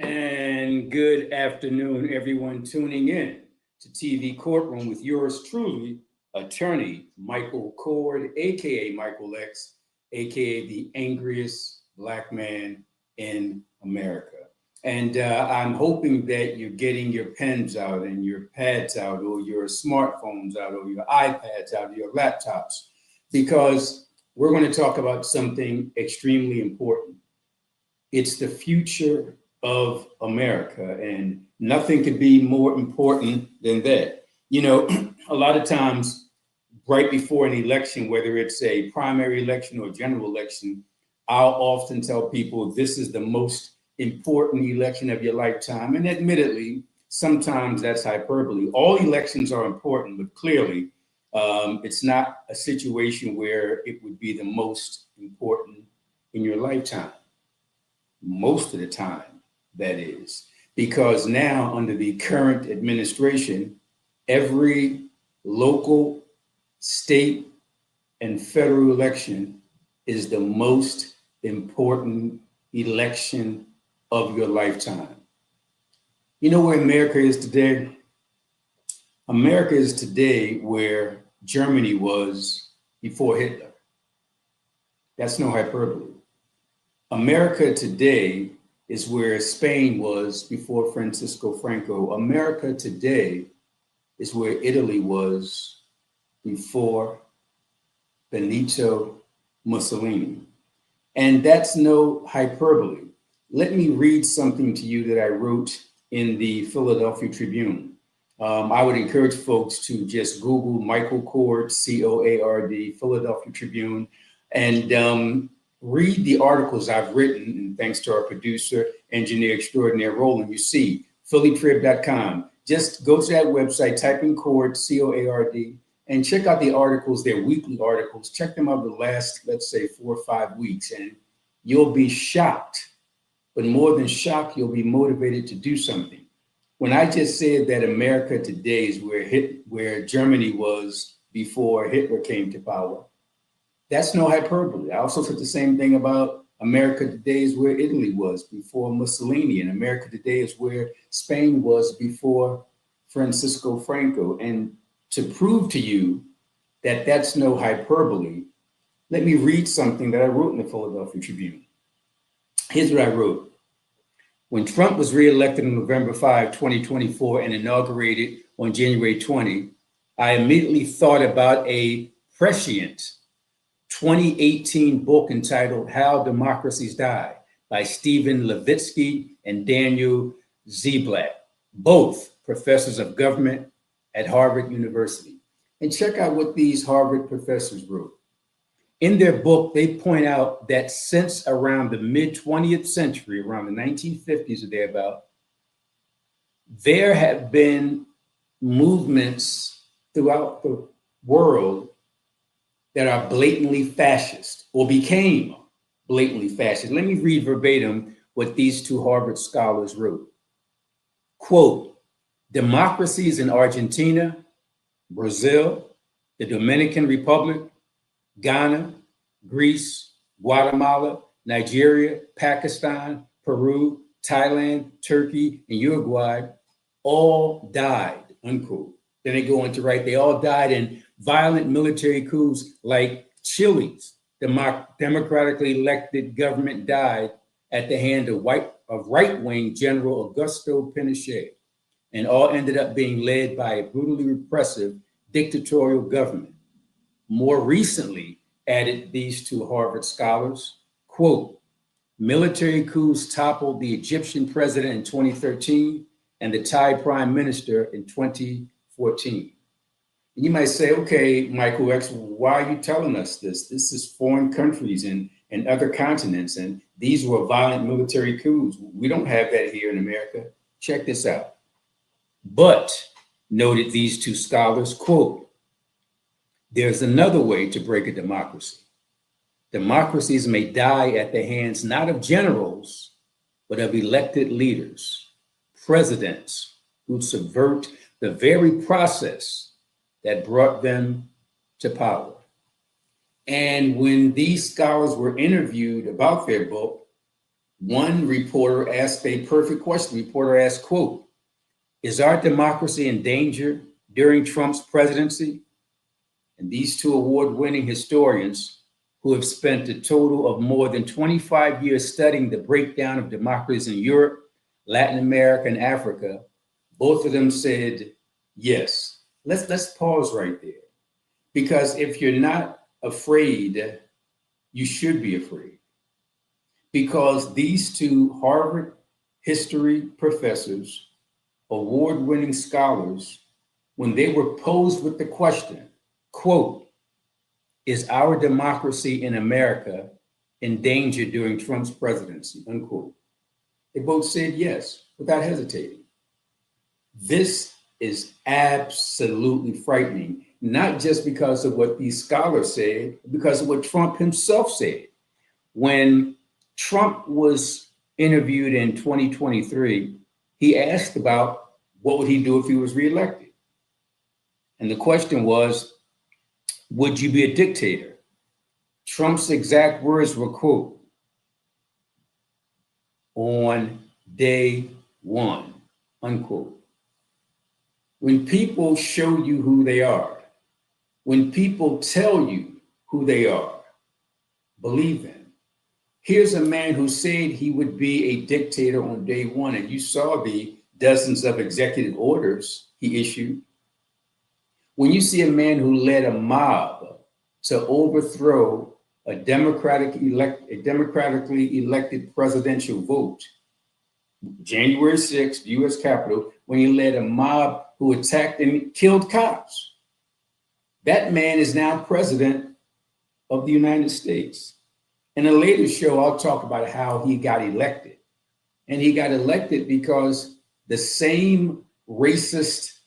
And good afternoon, everyone tuning in to TV Courtroom with yours truly, attorney Michael Cord, aka Michael X, aka the angriest black man in America. And I'm hoping that you're getting your pens out and your pads out, or your smartphones out, or your iPads out, or your laptops, because we're going to talk about something extremely important. It's the future of America, and nothing could be more important than that. You know, a lot of times, right before an election, whether it's a primary election or general election, I'll often tell people this is the most important election of your lifetime. And admittedly, sometimes that's hyperbole. All elections are important, but clearly, it's not a situation where it would be the most important in your lifetime. Most of the time, that is, because now under the current administration, every local, state, and federal election is the most important election of your lifetime. You know where America is today? America is today where Germany was before Hitler. That's no hyperbole. America today is where Spain was before Francisco Franco. America today is where Italy was before Benito Mussolini. And that's no hyperbole. Let me read something to you that I wrote in the Philadelphia Tribune. I would encourage folks to just Google Michael Cord, C-O-A-R-D, Philadelphia Tribune, and read the articles I've written, and thanks to our producer, engineer extraordinaire, Roland. You see, phillytrib.com. Just go to that website, type in Cord, C-O-A-R-D, and check out the articles. They're weekly articles. Check them out the last, let's say, 4 or 5 weeks, and you'll be shocked. But more than shocked, you'll be motivated to do something. When I just said that America today is where Germany was before Hitler came to power, that's no hyperbole. I also said the same thing about America today is where Italy was before Mussolini, and America today is where Spain was before Francisco Franco. And to prove to you that that's no hyperbole, let me read something that I wrote in the Philadelphia Tribune. Here's what I wrote. When Trump was reelected on November 5, 2024, and inaugurated on January 20, I immediately thought about a prescient 2018 book entitled How Democracies Die by Stephen Levitsky and Daniel Ziblatt, both professors of government at Harvard University. And check out what these Harvard professors wrote. In their book, they point out that since around the mid-20th century, around the 1950s or thereabout, there have been movements throughout the world that are blatantly fascist or became blatantly fascist. Let me read verbatim what these two Harvard scholars wrote. Quote, democracies in Argentina, Brazil, the Dominican Republic, Ghana, Greece, Guatemala, Nigeria, Pakistan, Peru, Thailand, Turkey, and Uruguay all died, unquote. Then they go on to write, they all died in violent military coups like Chile's democratically elected government died at the hand of right-wing General Augusto Pinochet, and all ended up being led by a brutally repressive dictatorial government. More recently, added these two Harvard scholars, quote, military coups toppled the Egyptian president in 2013 and the Thai prime minister in 2014. And you might say, okay, Michael X, why are you telling us this? This is foreign countries and other continents, and these were violent military coups. We don't have that here in America. Check this out. But, noted these two scholars, quote, there's another way to break a democracy. Democracies may die at the hands not of generals, but of elected leaders, presidents who subvert the very process that brought them to power. And when these scholars were interviewed about their book, One reporter asked a perfect question. The reporter asked, quote, "Is our democracy in danger during Trump's presidency?" And these two award-winning historians who have spent a total of more than 25 years studying the breakdown of democracies in Europe, Latin America, and Africa, both of them said yes. Let's pause right there. Because if you're not afraid, you should be afraid. Because these two Harvard history professors, award-winning scholars, when they were posed with the question, quote, "Is our democracy in America in danger during Trump's presidency?" unquote. They both said yes, without hesitating. This is absolutely frightening, not just because of what these scholars said, but because of what Trump himself said. When Trump was interviewed in 2023, he asked about what would he do if he was reelected. And the question was, would you be a dictator? Trump's exact words were, quote, "On day one," unquote. When people show you who they are, when people tell you who they are, believe them. Here's a man who said he would be a dictator on day one, and you saw the dozens of executive orders he issued. When you see a man who led a mob to overthrow a democratically elected presidential vote, January 6th, U.S. Capitol, when he led a mob who attacked and killed cops, that man is now president of the United States. In a later show, I'll talk about how he got elected. And he got elected because the same racists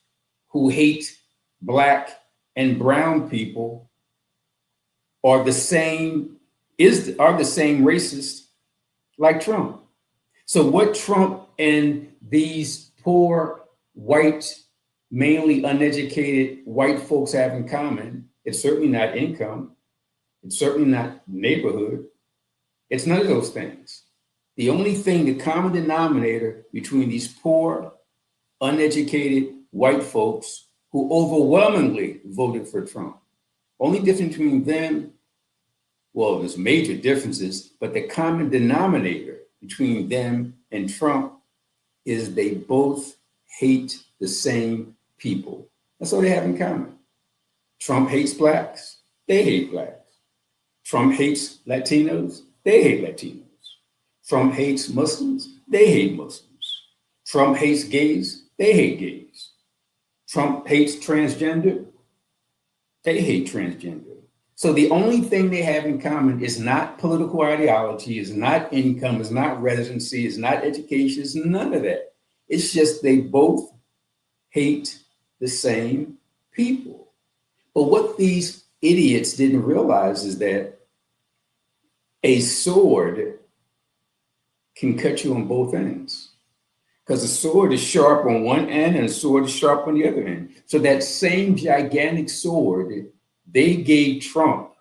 who hate Black and brown people are the same racists like Trump. So what Trump and these poor white, mainly uneducated white folks have in common, it's certainly not income. It's certainly not neighborhood. It's none of those things. The only thing, the common denominator between these poor, uneducated white folks who overwhelmingly voted for Trump, only difference between them, well, there's major differences, but the common denominator between them and Trump is they both hate the same people. That's all they have in common. Trump hates Blacks, they hate Blacks. Trump hates Latinos, they hate Latinos. Trump hates Muslims, they hate Muslims. Trump hates gays, they hate gays. Trump hates transgender, they hate transgender. So the only thing they have in common is not political ideology, is not income, is not residency, is not education, is none of that. It's just they both hate the same people. But what these idiots didn't realize is that a sword can cut you on both ends. Because a sword is sharp on one end and a sword is sharp on the other end. So that same gigantic sword they gave Trump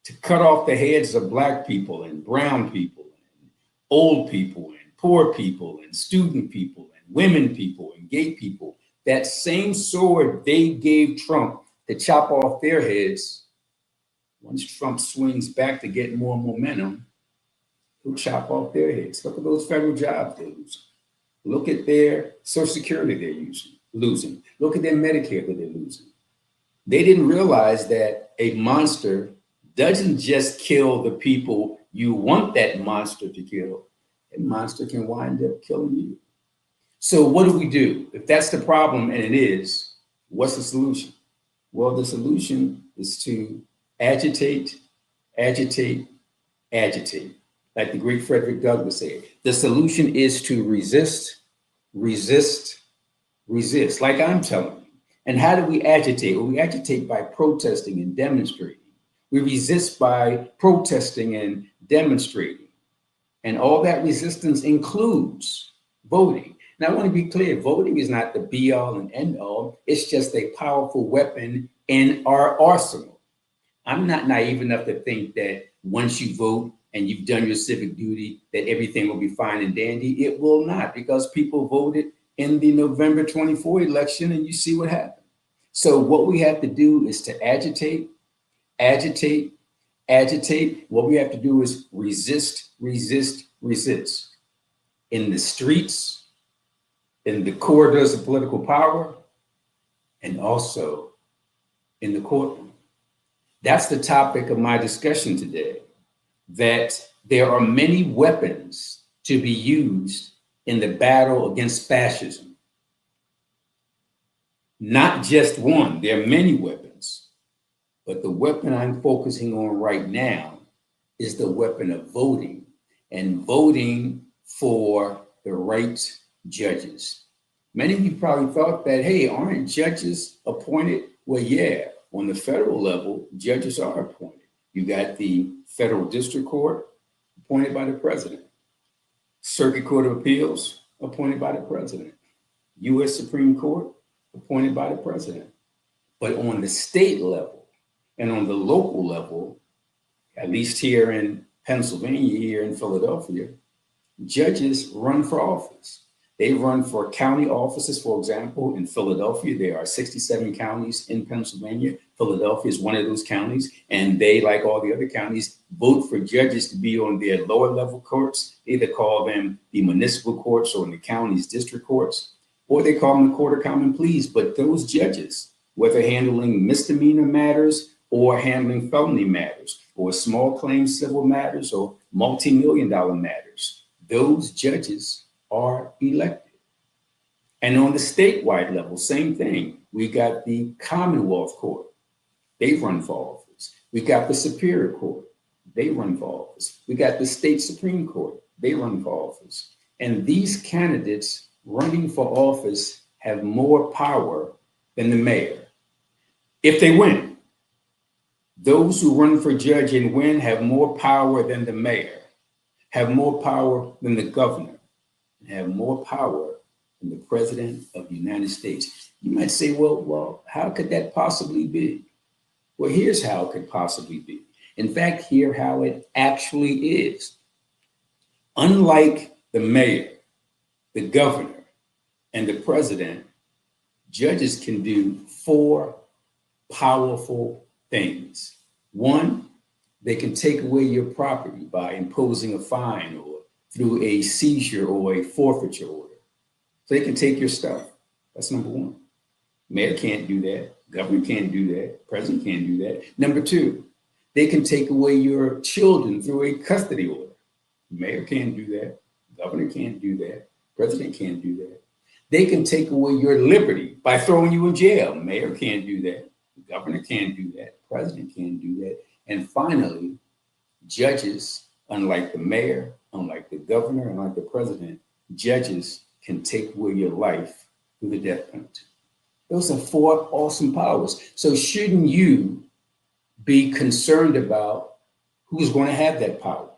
to cut off the heads of Black people and brown people and old people and poor people and student people and women people and gay people, that same sword they gave Trump to chop off their heads, once Trump swings back to get more momentum, he'll chop off their heads. Look at those federal jobs they're losing. Look at their Social Security they're losing. Look at their Medicare that they're losing. They didn't realize that a monster doesn't just kill the people you want that monster to kill. A monster can wind up killing you. So what do we do? If that's the problem, and it is, what's the solution? Well, the solution is to agitate, agitate, agitate. Like the great Frederick Douglass said, the solution is to resist, resist, resist, like I'm telling you. And how do we agitate? Well, we agitate by protesting and demonstrating. We resist by protesting and demonstrating. And all that resistance includes voting. Now, I want to be clear, voting is not the be all and end all. It's just a powerful weapon in our arsenal. I'm not naive enough to think that once you vote and you've done your civic duty, that everything will be fine and dandy. It will not, because people voted in the November 24 election, and you see what happened. So what we have to do is to agitate, agitate, agitate. What we have to do is resist, resist, resist. In the streets, in the corridors of political power, and also in the courtroom. That's the topic of my discussion today, that there are many weapons to be used in the battle against fascism. Not just one, there are many weapons, but the weapon I'm focusing on right now is the weapon of voting, and voting for the right judges. Many of you probably thought that, hey, aren't judges appointed? Well, yeah, on the federal level, judges are appointed. You got the Federal District Court appointed by the president, Circuit Court of Appeals appointed by the president, U.S. Supreme Court appointed by the president. But on the state level and on the local level, at least here in Pennsylvania, here in Philadelphia, judges run for office. They run for county offices. For example, in Philadelphia, there are 67 counties in Pennsylvania. Philadelphia is one of those counties, and they, like all the other counties, vote for judges to be on their lower level courts. They either call them the municipal courts or in the county's district courts, or they call them the Court of Common Pleas. But those judges, whether handling misdemeanor matters or handling felony matters, or small claim civil matters or multi-million-dollar matters, those judges are elected. And on the statewide level, same thing. We got the Commonwealth Court. They run for office. We got the Superior Court. They run for office. We got the State Supreme Court. They run for office. And these candidates running for office have more power than the mayor, if they win. Those who run for judge and win have more power than the mayor, have more power than the governor, have more power than the president of the United States. You might say, well, how could that possibly be? Well, here's how it could possibly be. In fact, here's how it actually is. Unlike the mayor, the governor, and the president, judges can do 4 powerful things. 1, they can take away your property by imposing a fine or through a seizure or a forfeiture order. So they can take your stuff. That's number 1. Mayor can't do that. Governor can't do that. President can't do that. Number 2, they can take away your children through a custody order. Mayor can't do that. Governor can't do that. President can't do that. They can take away your liberty by throwing you in jail. Mayor can't do that. Governor can't do that. President can't do that. And finally, judges, unlike the mayor, unlike the governor, unlike the president, judges can take away your life through the death penalty. Those are 4 awesome powers. So shouldn't you be concerned about who's going to have that power?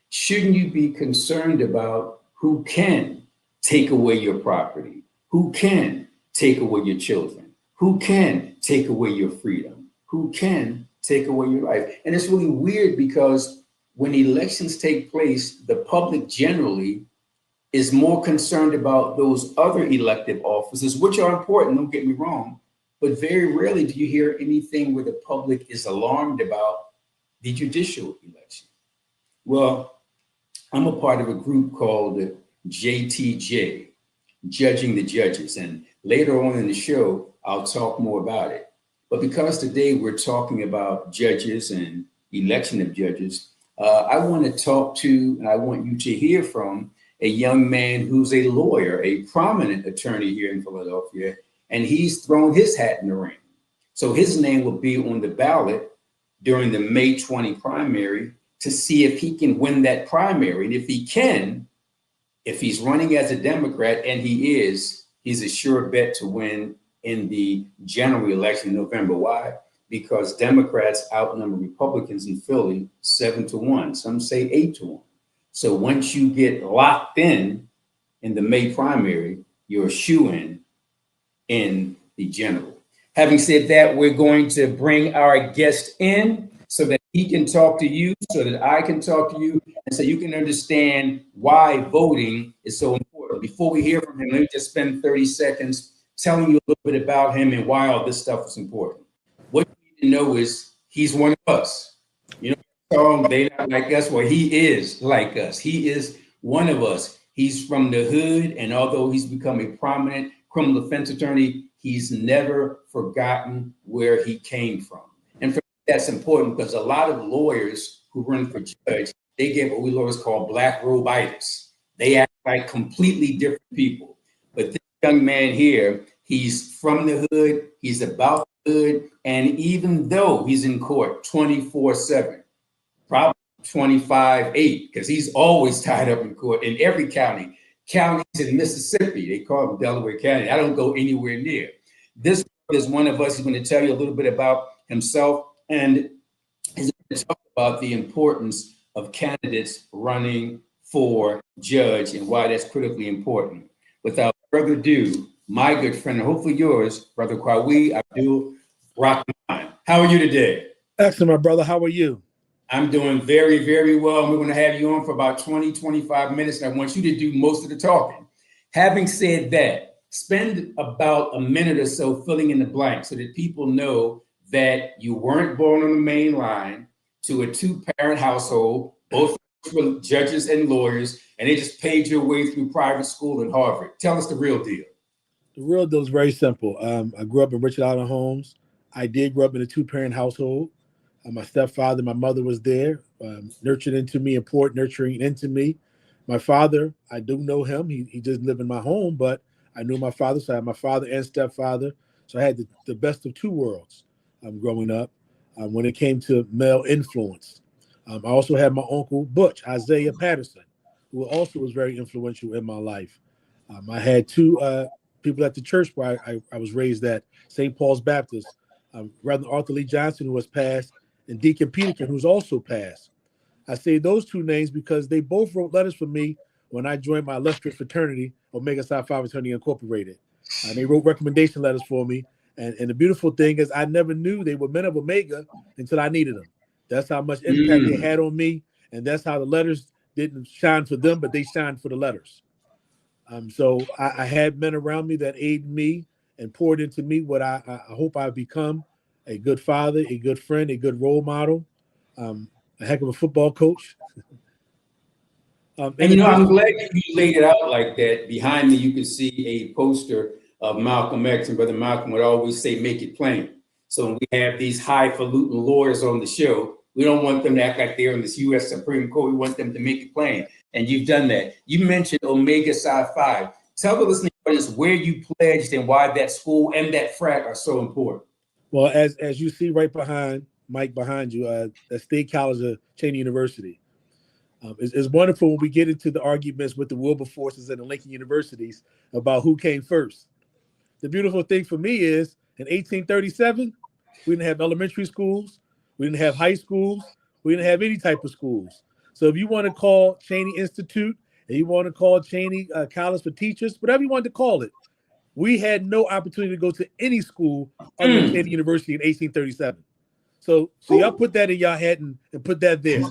Shouldn't you be concerned about who can take away your property? Who can take away your children? Who can take away your freedom? Who can take away your life? And it's really weird because when elections take place, the public generally is more concerned about those other elective offices, which are important, don't get me wrong, but very rarely do you hear anything where the public is alarmed about the judicial election. Well, I'm a part of a group called JTJ, Judging the Judges, and later on in the show, I'll talk more about it. But because today we're talking about judges and election of judges, I want to talk to, and I want you to hear from a young man who's a lawyer, a prominent attorney here in Philadelphia, and he's thrown his hat in the ring. So his name will be on the ballot during the May 20 primary to see if he can win that primary. And if he can, if he's running as a Democrat, and he is, he's a sure bet to win in the general election in November. Why? Because Democrats outnumber Republicans in Philly 7-1, some say 8-1. So once you get locked in the May primary, you're a shoo-in in the general. Having said that, we're going to bring our guest in so that he can talk to you so that I can talk to you, and so you can understand why voting is so important. Before we hear from him, let me just spend 30 seconds telling you a little bit about him and why all this stuff is important. What you need to know is he's one of us. You know, the song, They Not Like Us, well, he is like us. He is one of us. He's from the hood, and although he's become a prominent criminal defense attorney, he's never forgotten where he came from. And for that's important because a lot of lawyers who run for judge, they get what we lawyers call black robe-itis. They act like completely different people. But this young man here, he's from the hood, he's about the hood, and even though he's in court 24/7, probably 25/8, because he's always tied up in court in every county. Counties in Mississippi, they call him Delaware County. I don't go anywhere near. This is one of us. He's going to tell you a little bit about himself, and he's going to talk about the importance of candidates running for judge and why that's critically important. Without further ado, my good friend, and hopefully yours, Brother Qawi Abdul-Rahman. How are you today? Excellent, my brother. How are you? I'm doing very, very well. We're going to have you on for about 20, 25 minutes, and I want you to do most of the talking. Having said that, spend about a minute or so filling in the blank so that people know that you weren't born on the main line to a two-parent household, both were judges and lawyers, and they just paid your way through private school in Harvard. Tell us the real deal. The real deal is very simple. I grew up in Richard Island Homes. I did grow up in a two-parent household. My stepfather, my mother was there, nurtured into me and poured nurturing into me. My father, I do know him. He doesn't live in my home, but I knew my father. So I had my father and stepfather. So I had the best of two worlds growing up when it came to male influence. I also had my uncle, Butch, Isaiah Patterson, who also was very influential in my life. I had two people at the church where I was raised at, St. Paul's Baptist, Reverend Arthur Lee Johnson, who was passed, and Deacon Peterkin, who's also passed. I say those two names because they both wrote letters for me when I joined my illustrious fraternity, Omega Psi Phi Fraternity Incorporated. They wrote recommendation letters for me. And the beautiful thing is I never knew they were men of Omega until I needed them. That's how much impact they had on me. And that's how the letters didn't shine for them, but they shined for the letters. So I had men around me that aided me and poured into me what I hope I've become: a good father, a good friend, a good role model, a heck of a football coach. And you know, I'm glad you laid it out like that. Behind me, you can see a poster of Malcolm X, and Brother Malcolm would always say, "Make it plain." So when we have these highfalutin lawyers on the show, we don't want them to act like they're in this U.S. Supreme Court. We want them to make it plain. And you've done that. You mentioned Omega Psi Phi. Tell the listening audience where you pledged and why that school and that frat are so important. Well, as you see right behind Mike, behind you, the State College of Cheney University. It's wonderful when we get into the arguments with the Wilberforces and the Lincoln Universities about who came first. The beautiful thing for me is in 1837, we didn't have elementary schools, we didn't have high schools, we didn't have any type of schools. So if you want to call Cheney Institute and you want to call Cheney College for Teachers, whatever you want to call it, we had no opportunity to go to any school other than Cheney University in 1837. So y'all put that in your head and put that there.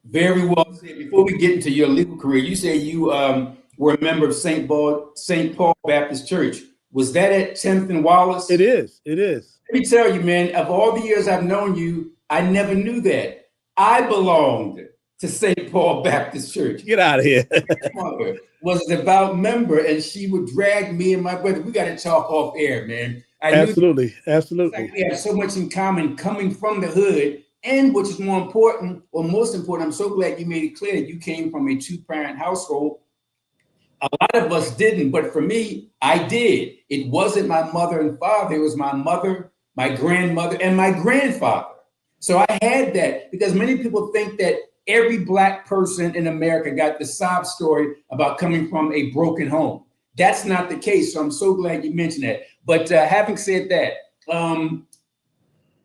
Very well said. Before we get into your legal career, you say you were a member of St. Paul Baptist Church. Was that at 10th and Wallace? It is. It is. Let me tell you, man, of all the years I've known you, I never knew that. I belonged to St. Paul Baptist Church. Get out of here. My mother was a devout member, and she would drag me and my brother. We got to talk off air, man. Absolutely. We have so much in common coming from the hood. And which is more important, or most important, I'm so glad you made it clear that you came from a two-parent household. A lot of us didn't, but for me, I did. It wasn't my mother and father. It was my mother, my grandmother, and my grandfather. So I had that because many people think that every Black person in America got the sob story about coming from a broken home. That's not the case. So I'm so glad you mentioned that. But having said that,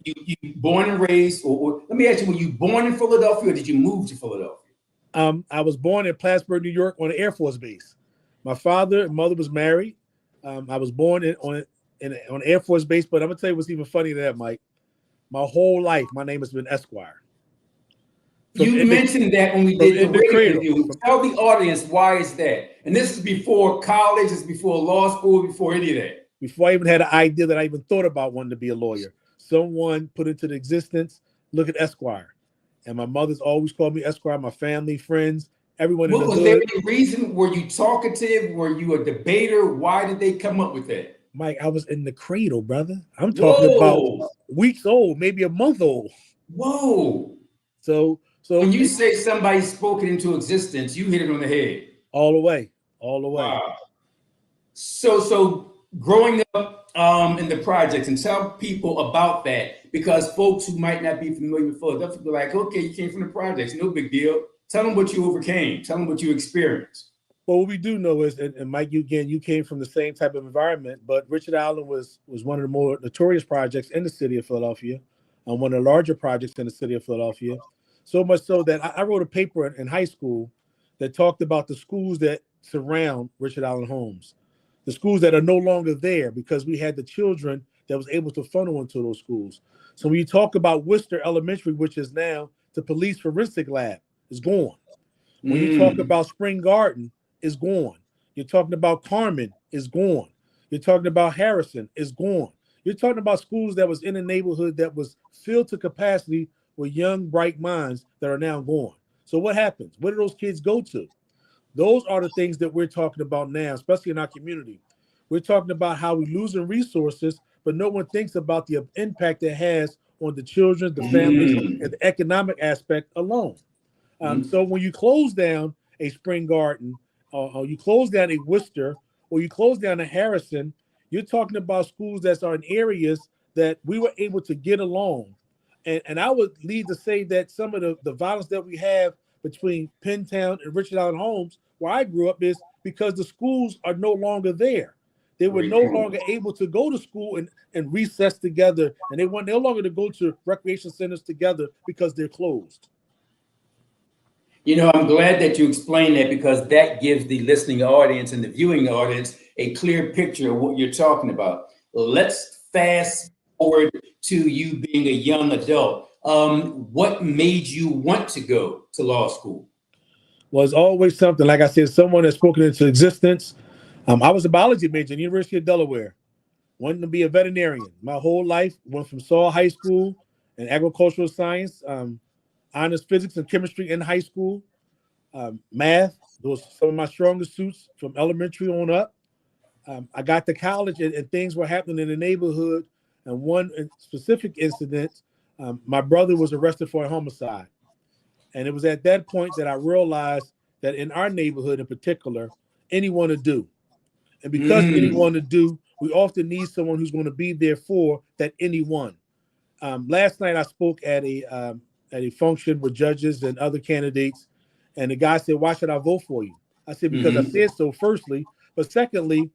you born and raised, or let me ask you, were you born in Philadelphia or did you move to Philadelphia? I was born in Plattsburgh, New York on an Air Force base. My father and mother was married. I was born on an Air Force base, but I'm gonna tell you what's even funnier than that, Mike. My whole life, my name has been Esquire. You mentioned that when we did the radio interview. Tell the audience why is that? And this is before college, it's before law school, before any of that. Before I even had an idea that I even thought about wanting to be a lawyer. Someone put into the existence, look at Esquire. And my mother's always called me Esquire, my family, friends, everyone in the hood. Was there any reason? Were you talkative? Were you a debater? Why did they come up with that? Mike, I was in the cradle, brother. I'm talking about weeks old, maybe a month old. Whoa. So when you say somebody spoke it into existence, you hit it on the head. All the way. Wow. So growing up in the projects, and tell people about that, because folks who might not be familiar with Philadelphia be like, okay, you came from the projects, no big deal. Tell them what you overcame. Tell them what you experienced. Well, what we do know is, and Mike, you came from the same type of environment, but Richard Allen was one of the more notorious projects in the city of Philadelphia, one of the larger projects in the city of Philadelphia. So much so that I wrote a paper in high school that talked about the schools that surround Richard Allen Homes, the schools that are no longer there because we had the children that was able to funnel into those schools. So when you talk about Worcester Elementary, which is now the police forensic lab, is gone. When you talk about Spring Garden, is gone. You're talking about Carmen, is gone. You're talking about Harrison, is gone. You're talking about schools that was in a neighborhood that was filled to capacity with young, bright minds that are now gone. So what happens? Where do those kids go to? Those are the things that we're talking about now, especially in our community. We're talking about how we're losing resources, but no one thinks about the impact it has on the children, the families, and the economic aspect alone. So when you close down a Spring Garden, or you close down a Worcester, or you close down a Harrison, you're talking about schools that are in areas that we were able to get along. And I would lead to say that some of the violence that we have between Pentown and Richard Allen Homes, where I grew up, is because the schools are no longer there. They were no longer able to go to school and recess together, and they want no longer to go to recreation centers together because they're closed. You know, I'm glad that you explained that, because that gives the listening audience and the viewing audience a clear picture of what you're talking about. Let's fast forward to you being a young adult. What made you want to go to law school? Well, it's always something, like I said, someone has spoken into existence. I was a biology major at the University of Delaware, wanting to be a veterinarian. My whole life, went from Saul High School in agricultural science, honors physics and chemistry in high school, math. Those were some of my strongest suits from elementary on up. I got to college and things were happening in the neighborhood. And one specific incident, my brother was arrested for a homicide. And it was at that point that I realized that in our neighborhood in particular, anyone to do. And because anyone to do, we often need someone who's going to be there for that anyone. Last night I spoke at a function with judges and other candidates, and the guy said, "Why should I vote for you?" I said, "Because I said so, firstly, but secondly,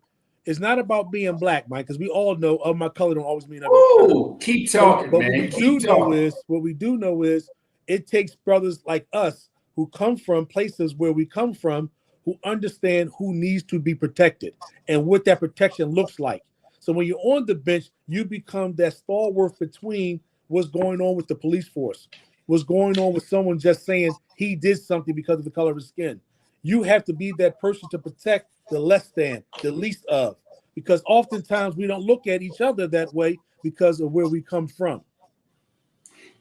it's not about being black, Mike, because we all know of my color don't always mean everything." Keep talking, but man. What we do know is it takes brothers like us who come from places where we come from, who understand who needs to be protected and what that protection looks like. So when you're on the bench, you become that stalwart between what's going on with the police force, what's going on with someone just saying he did something because of the color of his skin. You have to be that person to protect the less than, the least of, because oftentimes we don't look at each other that way because of where we come from.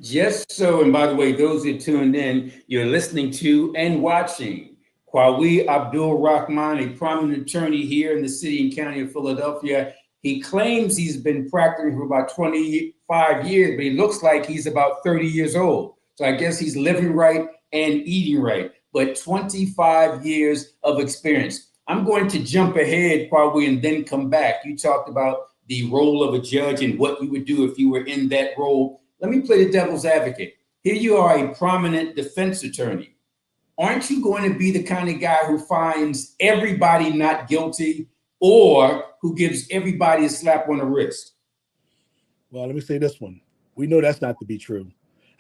Just so, and by the way, those who tuned in, you're listening to and watching Qawi Abdul-Rahman, a prominent attorney here in the city and county of Philadelphia. He claims he's been practicing for about 25 years, but he looks like he's about 30 years old. So I guess he's living right and eating right, but 25 years of experience. I'm going to jump ahead, Qawi, and then come back. You talked about the role of a judge and what you would do if you were in that role. Let me play the devil's advocate. Here you are, a prominent defense attorney. Aren't you going to be the kind of guy who finds everybody not guilty or who gives everybody a slap on the wrist? Well, let me say this one. We know that's not to be true.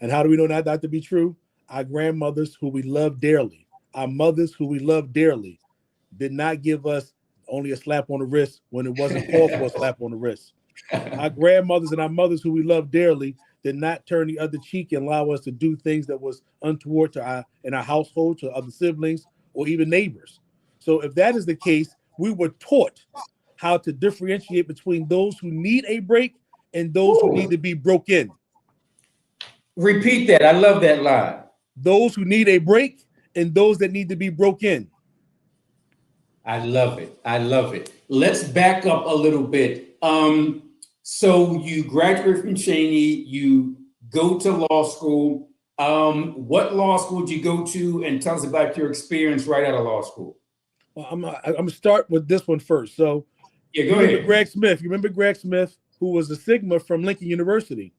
And how do we know that not to be true? Our grandmothers, who we love dearly, our mothers, who we love dearly, did not give us only a slap on the wrist when it wasn't called for a slap on the wrist. Our grandmothers and our mothers, who we love dearly, did not turn the other cheek and allow us to do things that was untoward to in our household, to other siblings, or even neighbors. So if that is the case, we were taught how to differentiate between those who need a break and those who need to be broke in. Repeat that. I love that line. Those who need a break and those that need to be broke in. I love it. I love it. Let's back up a little bit. So you graduate from Cheney, you go to law school. What law school did you go to? And tell us about your experience right out of law school. Well, I'm gonna start with this one first. So yeah, go ahead. Greg Smith. You remember Greg Smith, who was a Sigma from Lincoln University.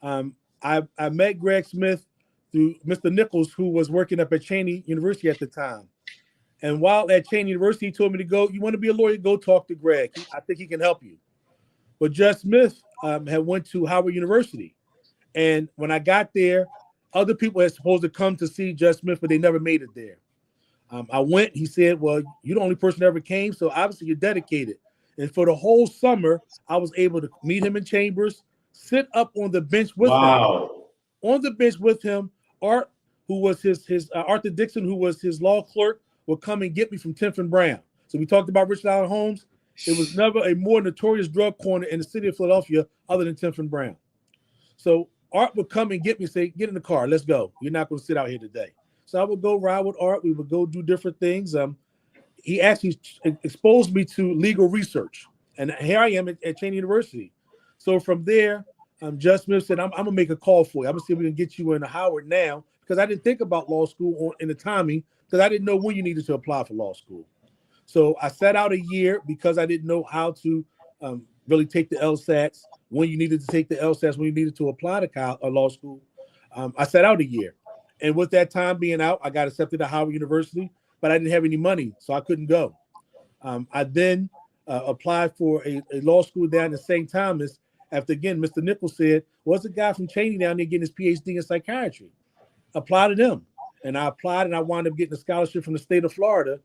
I met Greg Smith through Mr. Nichols, who was working up at Cheney University at the time. And while at Cheney University, he told me to go, you want to be a lawyer, go talk to Greg. I think he can help you. But Judge Smith had went to Howard University. And when I got there, other people had supposed to come to see Judge Smith, but they never made it there. I went, he said, well, you're the only person that ever came, so obviously you're dedicated. And for the whole summer, I was able to meet him in chambers, sit up on the bench with him. On the bench with him, Art, who was his Arthur Dixon, who was his law clerk, would come and get me from 10th and Brown. So we talked about Richard Allen Holmes. It was never a more notorious drug corner in the city of Philadelphia other than 10th and Brown. So Art would come and get me and say, get in the car, let's go. You're not going to sit out here today. So I would go ride with Art. We would go do different things. He actually exposed me to legal research. And here I am at Cheney University. So from there, Judge Smith said, I'm going to make a call for you. I'm going to see if we can get you into Howard now, because I didn't think about law school in the timing, because I didn't know when you needed to apply for law school. So I sat out a year because I didn't know how to really take the LSATs, when you needed to take the LSATs, when you needed to apply to law school. I sat out a year. And with that time being out, I got accepted at Howard University, but I didn't have any money, so I couldn't go. I then applied for a law school down in St. Thomas after, again, Mr. Nichols said, what's a guy from Cheney down there getting his PhD in psychiatry? Apply to them. And I applied, and I wound up getting a scholarship from the state of Florida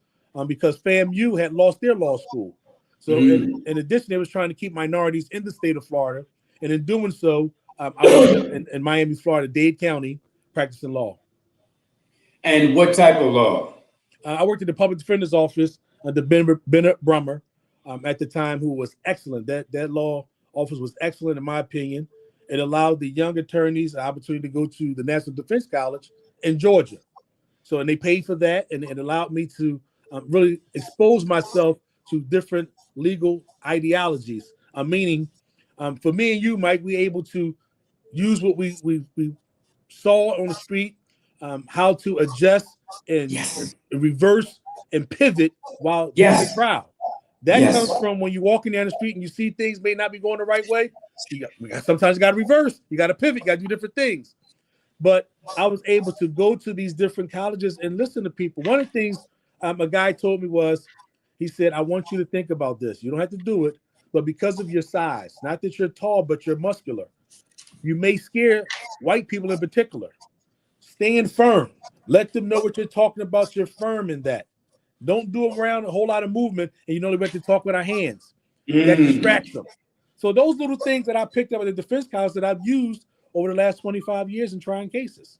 because FAMU had lost their law school. So in addition, they was trying to keep minorities in the state of Florida. And in doing so, I was in Miami, Florida, Dade County, practicing law. And what type of law? I worked in the public defender's office under Bennett Brummer at the time, who was excellent. That law office was excellent, in my opinion. It allowed the young attorneys the opportunity to go to the National Defense College in Georgia. So, and they paid for that, and it allowed me to really expose myself to different legal ideologies. Meaning, for me and you, Mike, we able to use what we saw on the street, how to adjust and reverse and pivot while doing the trial. That comes from when you're walking down the street and you see things may not be going the right way. Sometimes you got to reverse, you got to pivot, you got to do different things. But I was able to go to these different colleges and listen to people. One of the things a guy told me was, he said, I want you to think about this. You don't have to do it, but because of your size, not that you're tall, but you're muscular, you may scare white people in particular. Stand firm. Let them know what you're talking about. You're firm in that. Don't do around a whole lot of movement, and you know we have to talk with our hands. That distracts them. So those little things that I picked up at the defense college that I've used over the last 25 years in trying cases.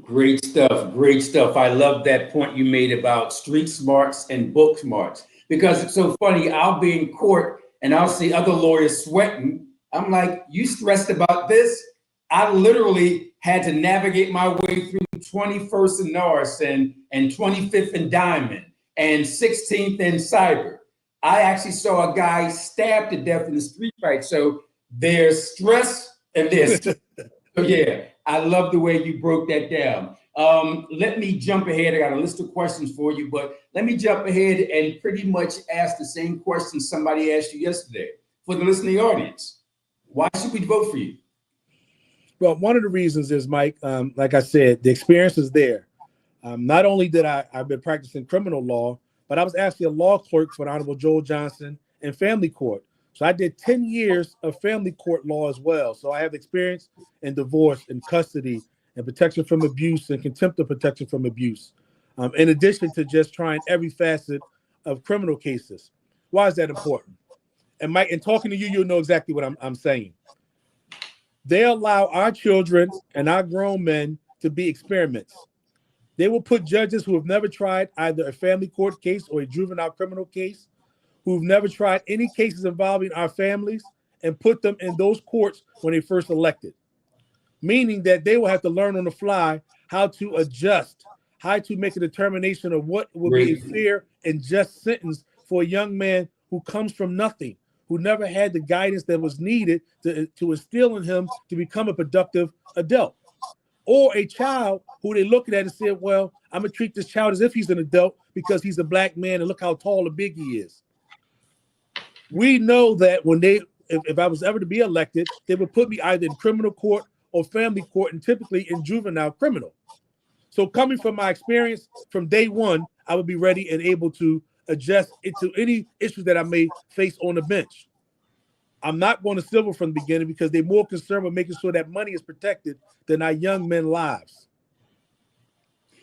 Great stuff. Great stuff. I love that point you made about street smarts and book smarts, because it's so funny. I'll be in court and I'll see other lawyers sweating. I'm like, you stressed about this? I literally had to navigate my way through 21st and Norris and 25th and Diamond and 16th and Cyber. I actually saw a guy stabbed to death in the street fight. So there's stress and there's so yeah, I love the way you broke that down. Let me jump ahead. I got a list of questions for you, but let me jump ahead and pretty much ask the same question somebody asked you yesterday. For the listening audience, why should we vote for you? Well, one of the reasons is, Mike, like I said, the experience is there. Not only did I've been practicing criminal law, but I was actually a law clerk for the Honorable Joel Johnson in family court. So I did 10 years of family court law as well. So I have experience in divorce and custody and protection from abuse and contempt of protection from abuse, in addition to just trying every facet of criminal cases. Why is that important? And Mike, in talking to you, you'll know exactly what I'm saying. They allow our children and our grown men to be experiments. They will put judges who have never tried either a family court case or a juvenile criminal case, who've never tried any cases involving our families, and put them in those courts when they first elected, meaning that they will have to learn on the fly how to adjust, how to make a determination of what would be a fair and just sentence for a young man who comes from nothing, who never had the guidance that was needed to instill in him to become a productive adult. Or a child who they look at and say, well, I'm going to treat this child as if he's an adult because he's a black man and look how tall and big he is. We know that when if I was ever to be elected, they would put me either in criminal court or family court, and typically in juvenile criminal. So coming from my experience from day one, I would be ready and able to adjust into any issues that I may face on the bench. I'm not going to civil from the beginning because they're more concerned with making sure that money is protected than our young men's lives.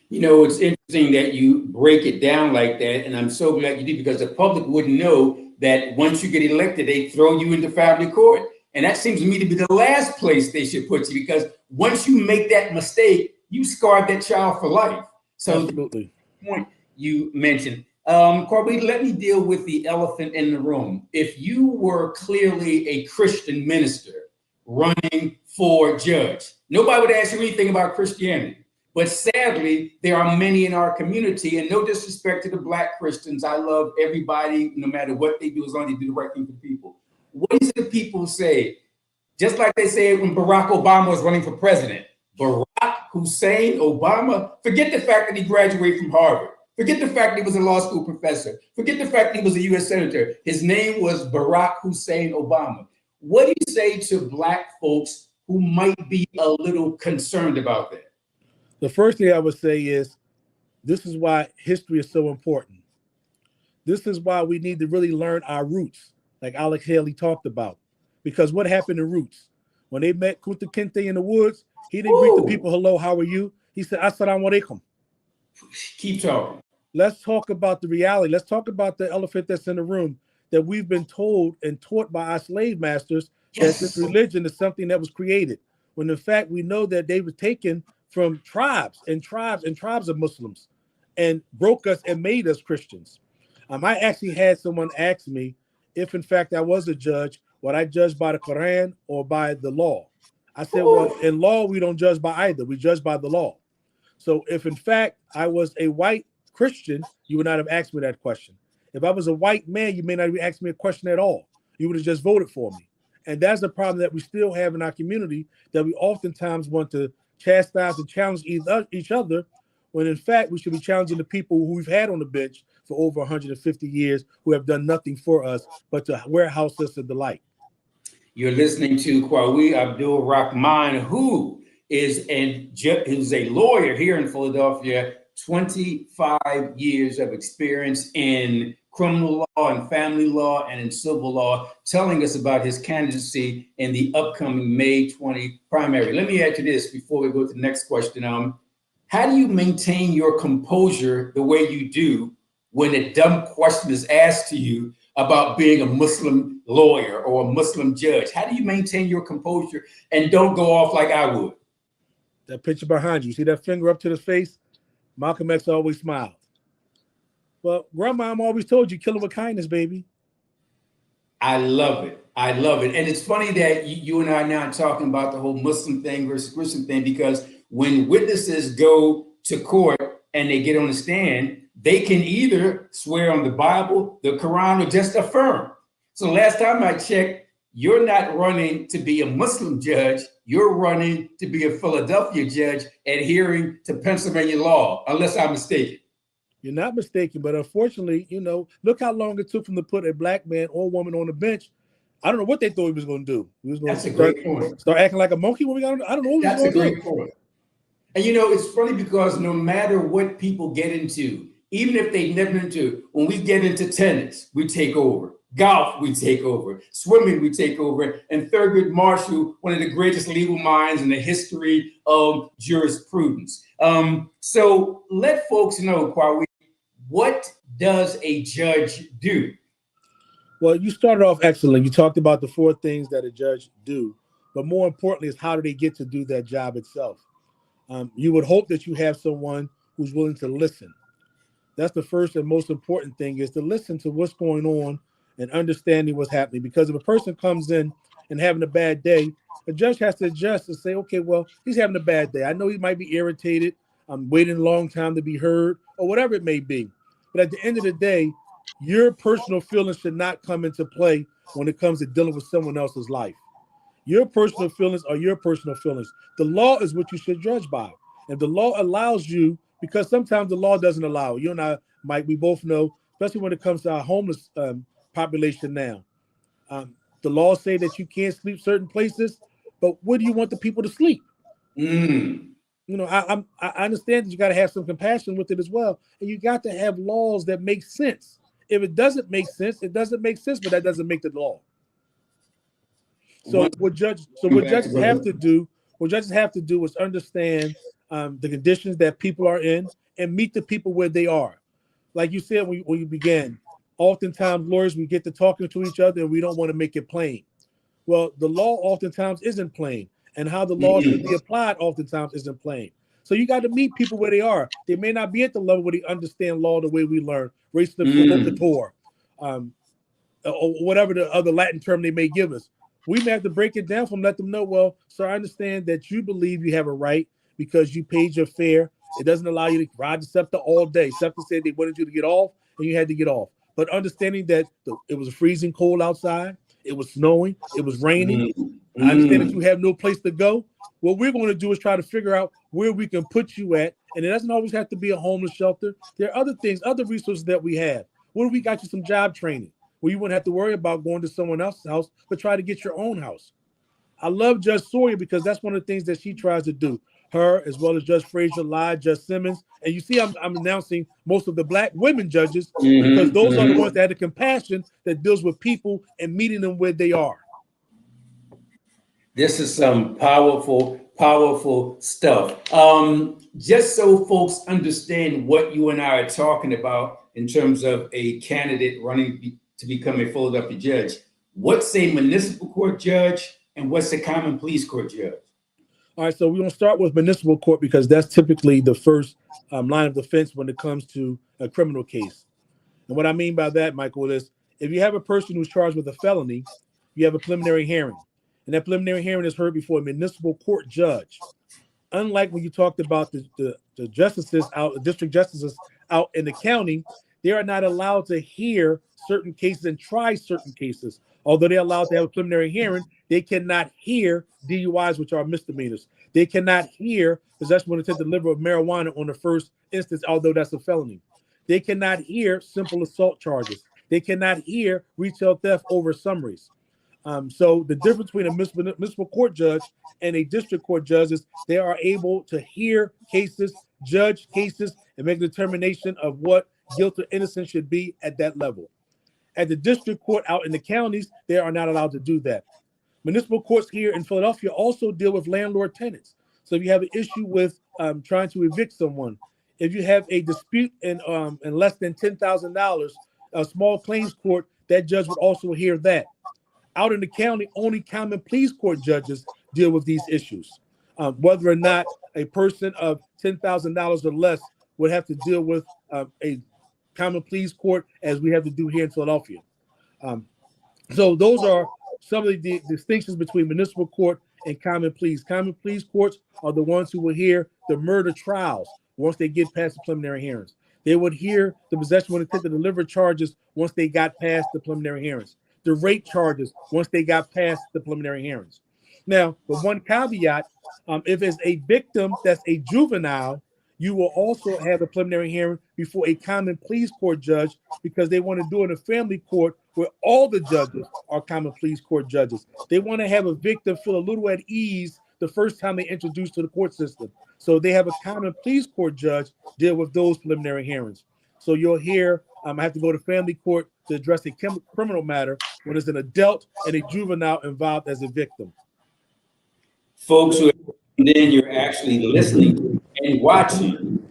You know, it's interesting that you break it down like that, and I'm so glad you did, because the public wouldn't know that once you get elected, they throw you into family court. And that seems to me to be the last place they should put you, because once you make that mistake, you scarred that child for life. So absolutely. The point you mentioned, Qawi, let me deal with the elephant in the room. If you were clearly a Christian minister running for judge, nobody would ask you anything about Christianity. But sadly, there are many in our community, and no disrespect to the Black Christians. I love everybody, no matter what they do, as long as they do the right thing for people. What do the people say? Just like they said when Barack Obama was running for president. Barack Hussein Obama, forget the fact that he graduated from Harvard. Forget the fact that he was a law school professor. Forget the fact that he was a U.S. senator. His name was Barack Hussein Obama. What do you say to Black folks who might be a little concerned about that? The first thing I would say is, this is why history is so important. This is why we need to really learn our roots, like Alex Haley talked about. Because what happened in Roots? When they met Kunta Kinte in the woods, he didn't greet the people, hello, how are you? He said, assalamu alaikum. Keep talking. Let's talk about the reality. Let's talk about the elephant that's in the room, that we've been told and taught by our slave masters that this religion is something that was created. When in fact, we know that they were taken from tribes and tribes and tribes of Muslims and broke us and made us Christians. I actually had someone ask me if in fact I was a judge, would I judge by the Quran or by the law? I said, well, in law, we don't judge by either. We judge by the law. So if in fact I was a white Christian, you would not have asked me that question. If I was a white man, you may not have asked me a question at all. You would have just voted for me. And that's the problem that we still have in our community, that we oftentimes want to chastise and challenge each other, when in fact we should be challenging the people who we've had on the bench for over 150 years, who have done nothing for us but to warehouse us in the light. You're listening to Qawi Abdul-Rahman, who is a lawyer here in Philadelphia, 25 years of experience in criminal law and family law and in civil law, telling us about his candidacy in the upcoming May 20 primary. Let me add to this before we go to the next question. How do you maintain your composure the way you do when a dumb question is asked to you about being a Muslim lawyer or a Muslim judge? How do you maintain your composure and don't go off like I would? That picture behind you, see that finger up to the face? Malcolm X always smiled. Well, grandma always told you, kill it with kindness, baby. I love it. I love it. And it's funny that you and I are now talking about the whole Muslim thing versus Christian thing, because when witnesses go to court and they get on the stand, they can either swear on the Bible, the Quran, or just affirm. So last time I checked, you're not running to be a Muslim judge. You're running to be a Philadelphia judge adhering to Pennsylvania law, unless I'm mistaken. You're not mistaken, but unfortunately, look how long it took them to put a black man or woman on the bench. I don't know what they thought he was going to do. He was going to start acting like a monkey when we got on. I don't know what he was going to do. That's a great point. And it's funny because no matter what people get into, even if they never into, when we get into tennis, we take over. Golf, we take over. Swimming, we take over. And Thurgood Marshall, one of the greatest legal minds in the history of jurisprudence. So let folks know, Qawi, what does a judge do? Well, you started off excellent. You talked about the 4 things that a judge do. but more importantly is how do they get to do that job itself. You would hope that you have someone who's willing to listen. That's the first and most important thing, is to listen to what's going on and understanding what's happening. Because if a person comes in and having a bad day, the judge has to adjust and say, okay, well, he's having a bad day. I know he might be irritated. I'm waiting a long time to be heard, or whatever it may be. But at the end of the day, your personal feelings should not come into play when it comes to dealing with someone else's life. Your personal feelings are your personal feelings. The law is what you should judge by. If the law allows you, because sometimes the law doesn't allow. You and I, Mike, we both know, especially when it comes to our homeless population now. The laws say that you can't sleep certain places, but where do you want the people to sleep? You know, I understand that you got to have some compassion with it as well, and you got to have laws that make sense. If it doesn't make sense, it doesn't make sense, but that doesn't make the law. So what judges have to do is understand the conditions that people are in and meet the people where they are. Like you said when you began, oftentimes lawyers, we get to talking to each other and we don't want to make it plain. Well, the law oftentimes isn't plain, and how the law should be applied oftentimes isn't plain. So you got to meet people where they are. They may not be at the level where they understand law the way we learn, race the locator, or whatever the other Latin term they may give us. We may have to break it down let them know, well, sir, I understand that you believe you have a right because you paid your fare. It doesn't allow you to ride the SEPTA all day. SEPTA said they wanted you to get off, and you had to get off. But understanding that it was freezing cold outside, it was snowing, it was raining. I understand that you have no place to go. What we're going to do is try to figure out where we can put you at. And it doesn't always have to be a homeless shelter. There are other things, other resources that we have. What if we got you some job training where you wouldn't have to worry about going to someone else's house, but try to get your own house? I love Judge Sawyer because that's one of the things that she tries to do. Her, as well as Judge Frazier, Judge Simmons. And you see, I'm announcing most of the Black women judges because those are the ones that have the compassion that deals with people and meeting them where they are. This is some powerful, powerful stuff. Just so folks understand what you and I are talking about in terms of a candidate running to become a Philadelphia judge, what's a municipal court judge and what's a common pleas court judge? All right, so we're going to start with municipal court because that's typically the first line of defense when it comes to a criminal case. And what I mean by that, Michael, is if you have a person who's charged with a felony, you have a preliminary hearing. And that preliminary hearing is heard before a municipal court judge. Unlike when you talked about the justices out, the district justices out in the county, they are not allowed to hear certain cases and try certain cases. Although they're allowed to have a preliminary hearing, they cannot hear DUIs, which are misdemeanors. They cannot hear possession with intent to deliver of marijuana on the first instance, although that's a felony. They cannot hear simple assault charges. They cannot hear retail theft over summaries. So the difference between a municipal court judge and a district court judge is they are able to hear cases, judge cases, and make a determination of what guilt or innocence should be at that level. At the district court out in the counties, they are not allowed to do that. Municipal courts here in Philadelphia also deal with landlord tenants. So if you have an issue with trying to evict someone, if you have a dispute in less than $10,000, a small claims court, that judge would also hear that. Out in the county, only common pleas court judges deal with these issues. Whether or not a person of $10,000 or less would have to deal with a common pleas court as we have to do here in Philadelphia. So those are some of the distinctions between municipal court and common pleas. Common pleas courts are the ones who will hear the murder trials once they get past the preliminary hearings. They would hear the possession with intent to deliver charges once they got past the preliminary hearings. The rape charges once they got past the preliminary hearings. Now, with one caveat, if it's a victim that's a juvenile, you will also have a preliminary hearing before a common pleas court judge because they want to do it in a family court where all the judges are common pleas court judges. They want to have a victim feel a little at ease the first time they introduce to the court system. So they have a common pleas court judge deal with those preliminary hearings. So you'll hear, I have to go to family court to address a criminal matter when there's an adult and a juvenile involved as a victim. Folks who then you're actually listening and watching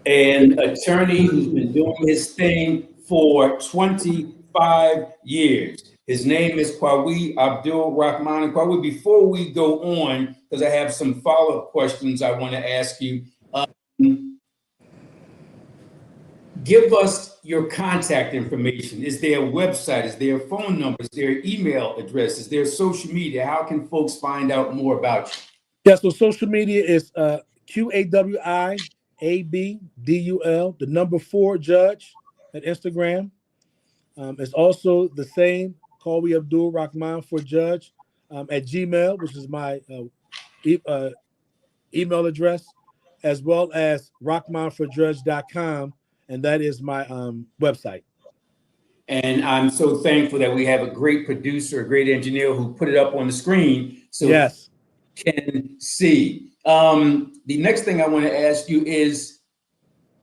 an attorney who's been doing his thing for 25 years. His name is Qawi Abdul-Rahman. And Qawi, before we go on, because I have some follow-up questions I want to ask you, give us your contact information. Is there a website? Is there a phone number? Is there an email address? Is there social media? How can folks find out more about you? Yeah, so social media is QAWIABDUL, the number 4 judge at Instagram. It's also the same, Qawi Abdul-Rahman for judge at Gmail, which is my email address, as well as rahmanforjudge.com, and that is my website. And I'm so thankful that we have a great producer, a great engineer who put it up on the screen so yes, you can see. The next thing I want to ask you is,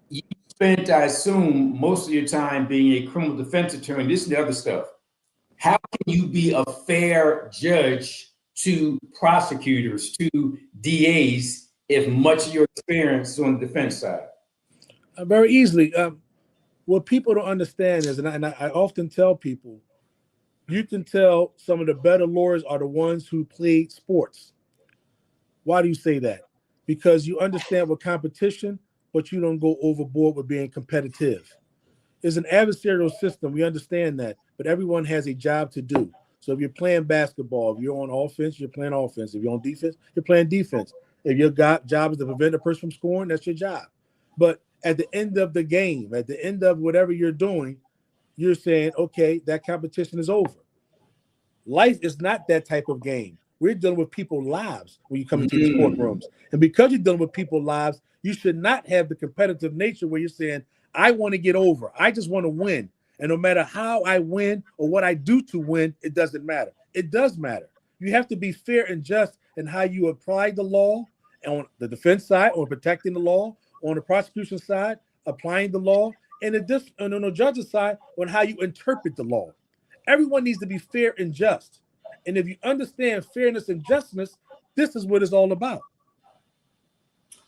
you spent, I assume, most of your time being a criminal defense attorney, this and the other stuff. How can you be a fair judge to prosecutors, to DAs, if much of your experience is on the defense side? Very easily. What people don't understand is, and I often tell people, you can tell some of the better lawyers are the ones who played sports. Why do you say that? Because you understand what competition, but you don't go overboard with being competitive. It's an adversarial system. We understand that, but everyone has a job to do. So if you're playing basketball, if you're on offense, you're playing offense. If you're on defense, you're playing defense. If your job is to prevent a person from scoring, that's your job. But at the end of the game, at the end of whatever you're doing, you're saying, okay, that competition is over. Life is not that type of game. We're dealing with people's lives when you come into these courtrooms. And because you're dealing with people's lives, you should not have the competitive nature where you're saying, I want to get over. I just want to win. And no matter how I win or what I do to win, it doesn't matter. It does matter. You have to be fair and just in how you apply the law on the defense side, on protecting the law, on the prosecution side, applying the law, and on the judge's side, on how you interpret the law. Everyone needs to be fair and just. And if you understand fairness and justness, this is what it's all about.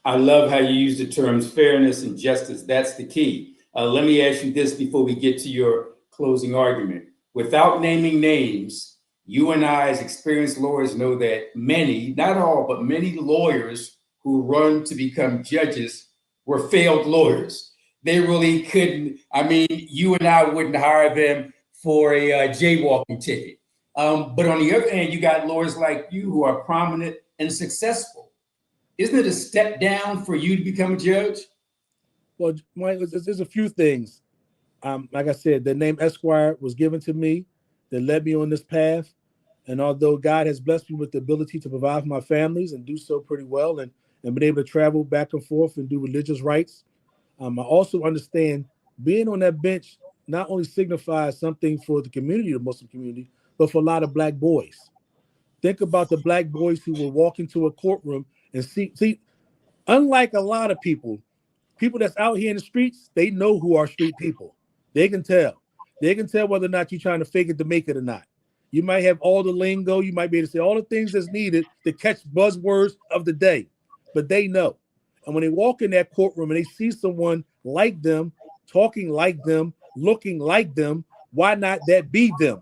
I love how you use the terms fairness and justice. That's the key. Let me ask you this before we get to your closing argument. Without naming names, you and I, as experienced lawyers, know that many, not all, but many lawyers who run to become judges were failed lawyers. They really couldn't. I mean, you and I wouldn't hire them for a jaywalking ticket. But on the other hand, you got lawyers like you who are prominent and successful. Isn't it a step down for you to become a judge? Well, Mike, there's a few things. Like I said, the name Esquire was given to me that led me on this path. And although God has blessed me with the ability to provide for my families and do so pretty well, and been able to travel back and forth and do religious rites, I also understand being on that bench not only signifies something for the community, the Muslim community, but for a lot of Black boys. Think about the Black boys who will walk into a courtroom and see, unlike a lot of people that's out here in the streets, they know who are street people. They can tell. They can tell whether or not you're trying to fake it to make it or not. You might have all the lingo. You might be able to say all the things that's needed to catch buzzwords of the day, but they know. And when they walk in that courtroom and they see someone like them, talking like them, looking like them, why not that be them?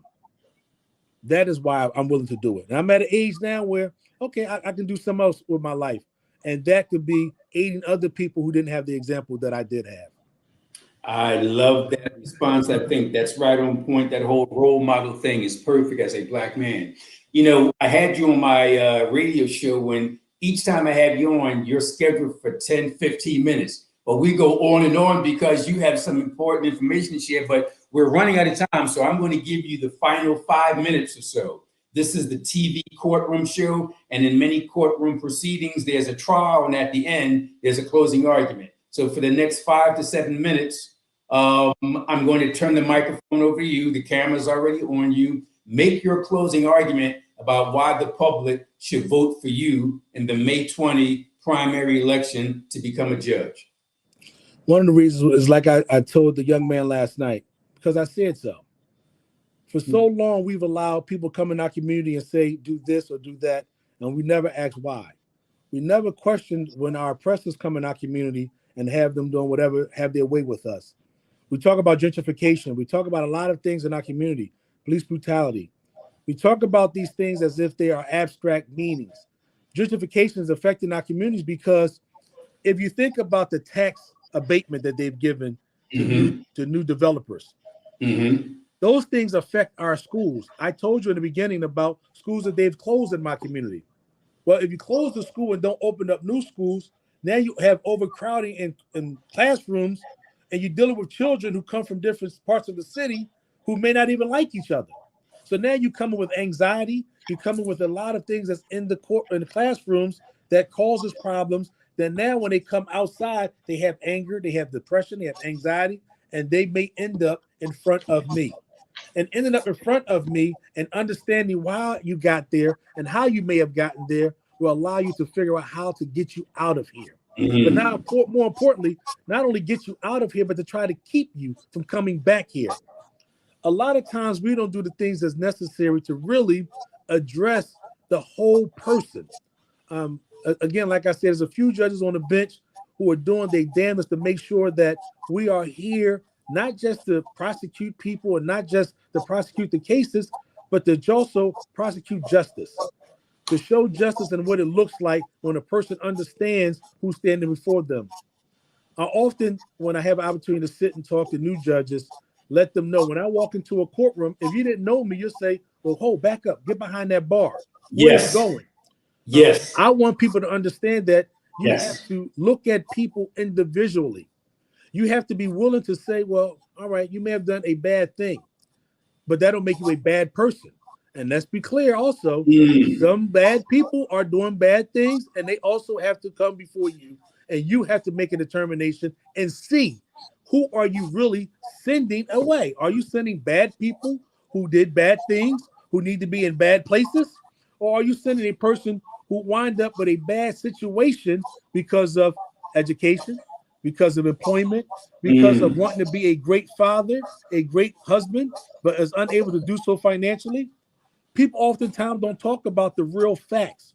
That is why I'm willing to do it. And I'm at an age now where, okay, I can do something else with my life. And that could be aiding other people who didn't have the example that I did have. I love that response. I think that's right on point. That whole role model thing is perfect as a Black man. You know, I had you on my radio show when each time I have you on, you're scheduled for 10, 15 minutes. But we go on and on because you have some important information to share, but we're running out of time. So I'm going to give you the final 5 minutes or so. This is the TV courtroom show. And in many courtroom proceedings, there's a trial. And at the end, there's a closing argument. So for the next 5 to 7 minutes, I'm going to turn the microphone over to you. The camera's already on you. Make your closing argument about why the public should vote for you in the May 20 primary election to become a judge. One of the reasons is like I told the young man last night, because I said so. For so long, we've allowed people come in our community and say, do this or do that, and we never ask why. We never questioned when our oppressors come in our community and have them doing whatever, have their way with us. We talk about gentrification. We talk about a lot of things in our community. police brutality. We talk about these things as if they are abstract meanings. Gentrification is affecting our communities because if you think about the tax abatement that they've given to new developers, those things affect our schools. I told you in the beginning about schools that they've closed in my community. Well, if you close the school and don't open up new schools, now you have overcrowding in classrooms, and you're dealing with children who come from different parts of the city who may not even like each other. So now you come in with anxiety. You come in with a lot of things that's in the classrooms that causes problems. Then now when they come outside, they have anger, they have depression, they have anxiety, and they may end up in front of me. And ending up in front of me and understanding why you got there and how you may have gotten there will allow you to figure out how to get you out of here. But now, more importantly, not only get you out of here, but to try to keep you from coming back here. A lot of times we don't do the things that's necessary to really address the whole person. Again, like I said, there's a few judges on the bench who are doing their damnedest to make sure that we are here not just to prosecute people and not just to prosecute the cases, but to also prosecute justice, to show justice and what it looks like when a person understands who's standing before them. I often, when I have an opportunity to sit and talk to new judges, let them know when I walk into a courtroom, if you didn't know me, you'll say, well, hold, back up, get behind that bar. Where are you going? Yes. I want people to understand that you have to look at people individually. You have to be willing to say, well, all right, you may have done a bad thing, but that don't make you a bad person. And let's be clear also, some bad people are doing bad things, and they also have to come before you, and you have to make a determination and see who are you really sending away. Are you sending bad people who did bad things, who need to be in bad places? Or are you sending a person who wind up with a bad situation because of education, because of employment, because of wanting to be a great father, a great husband, but is unable to do so financially? People oftentimes don't talk about the real facts.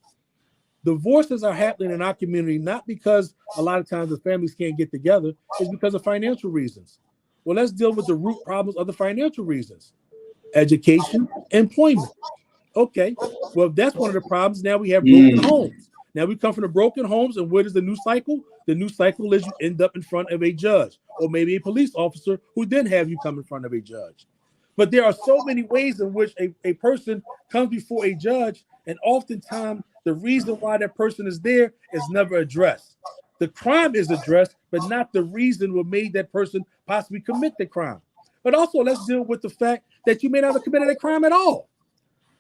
Divorces are happening in our community not because a lot of times the families can't get together, it's because of financial reasons. Well, let's deal with the root problems of the financial reasons. Education, employment. Okay, well, that's one of the problems. Now we have broken homes. Now we come from the broken homes, and what is the new cycle? The new cycle is you end up in front of a judge or maybe a police officer who then have you come in front of a judge. But there are so many ways in which a person comes before a judge, and oftentimes the reason why that person is there is never addressed. The crime is addressed, but not the reason what made that person possibly commit the crime. But also, let's deal with the fact that you may not have committed a crime at all.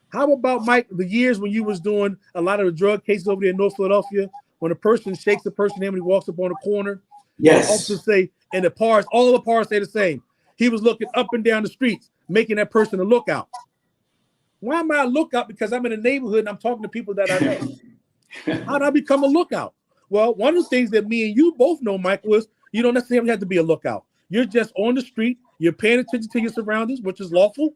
How about, Mike, the years when you was doing a lot of the drug cases over there in North Philadelphia, when a person shakes a person hand when he walks up on a corner? Yes. And officers say, and the pars, all the pars say the same. He was looking up and down the streets, making that person a lookout. Why am I a lookout? Because I'm in a neighborhood and I'm talking to people that I know. How did I become a lookout? Well, one of the things that me and you both know, Mike, was you don't necessarily have to be a lookout. You're just on the street. You're paying attention to your surroundings, which is lawful,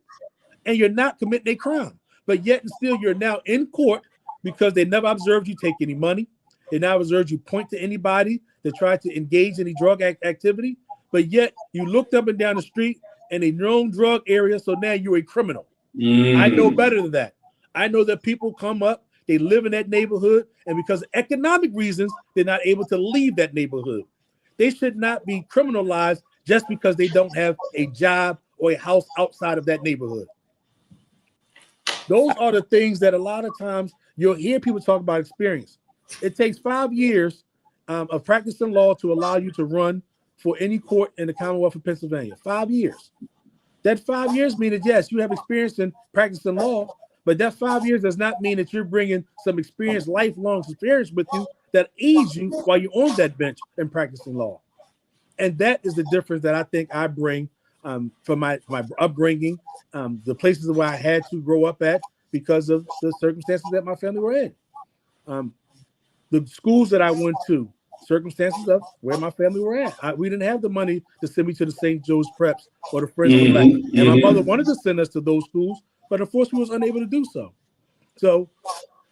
and you're not committing a crime. But yet and still, you're now in court because they never observed you take any money. They never observed you point to anybody that tried to engage in any drug activity. But yet you looked up and down the street in a known drug area, so now you're a criminal. I know better than that. I know that people come up, they live in that neighborhood, and because of economic reasons, they're not able to leave that neighborhood. They should not be criminalized just because they don't have a job or a house outside of that neighborhood. Those are the things that a lot of times you'll hear people talk about experience. It takes 5 years of practicing law to allow you to run for any court in the Commonwealth of Pennsylvania. 5 years. That 5 years means that, yes, you have experience in practicing law, but that 5 years does not mean that you're bringing some experience, lifelong experience with you that aids you while you're on that bench and practicing law. And that is the difference that I think I bring from my upbringing, the places where I had to grow up at because of the circumstances that my family were in. The schools that I went to, circumstances of where my family were at. We didn't have the money to send me to the St. Joe's Preps or the Friends for Life. And my mother wanted to send us to those schools, but unfortunately was unable to do so. So